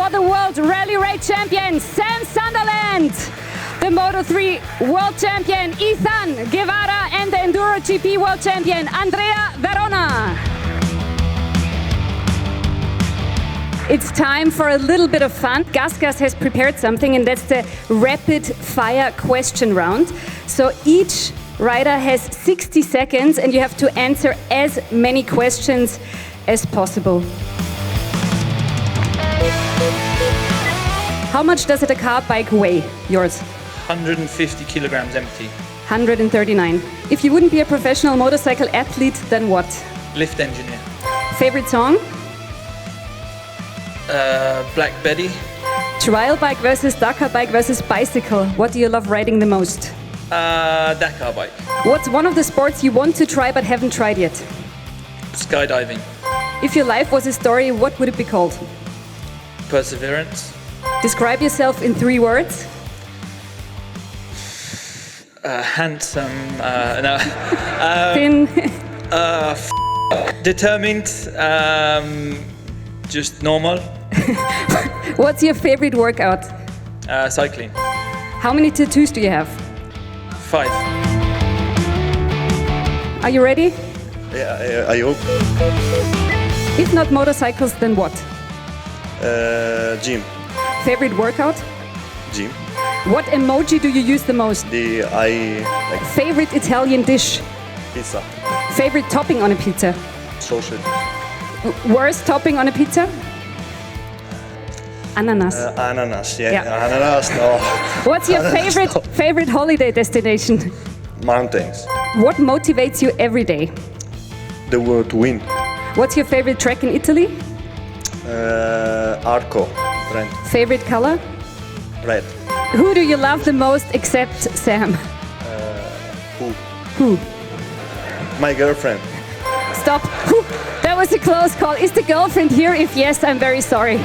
for the World Rally Raid Champion, Sam Sunderland. The Moto3 World Champion, Izan Guevara, and the Enduro GP World Champion, Andrea Verona. It's time for a little bit of fun. GASGAS has prepared something, and that's the rapid fire question round. So each rider has 60 seconds, and you have to answer as many questions as possible. How much does a car bike weigh, yours? 150 kilograms empty. 139. If you wouldn't be a professional motorcycle athlete, then what? Lift engineer. Favorite song? Black Betty. Trial bike versus Dakar bike versus bicycle. What do you love riding the most? Dakar bike. What's one of the sports you want to try but haven't tried yet? Skydiving. If your life was a story, what would it be called? Perseverance. Describe yourself in 3 words. Handsome. Thin. Determined. Just normal. What's your favorite workout? Cycling. How many tattoos do you have? 5. Are you ready? Yeah, I hope. If not motorcycles, then what? Gym. Favorite workout? Gym. What emoji do you use the most? The I like Favorite Italian dish? pizza. Favorite topping on a pizza? Sausage. Worst topping on a pizza? Ananas. Ananas. Yeah. Yeah. Ananas. No. What's your Ananas, no. favorite holiday destination? Mountains. What motivates you every day? The word to win. What's your favorite track in Italy? Arco. Brand. Favorite color? Red. Who do you love the most except Sam? Who? My girlfriend. Stop. Whew. That was a close call. Is the girlfriend here? If yes, I'm very sorry.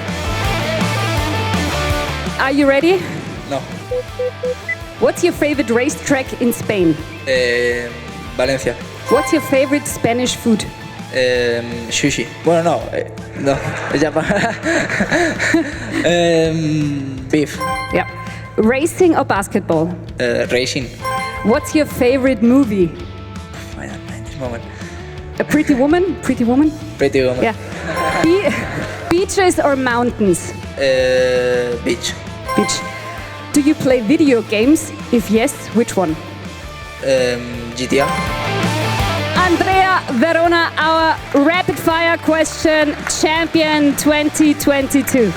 Are you ready? No. What's your favorite racetrack in Spain? Valencia. What's your favorite Spanish food? Sushi. Bueno, no. No. Japan. Beef. Yeah. Racing or basketball? Racing. What's your favorite movie? I don't know in this moment. A Pretty Woman? Pretty Woman? Pretty woman. Yeah. Beaches or mountains? Beach. Beach. Do you play video games? If yes, which one? GTA. Andrea Verona, our rapid fire question champion 2022.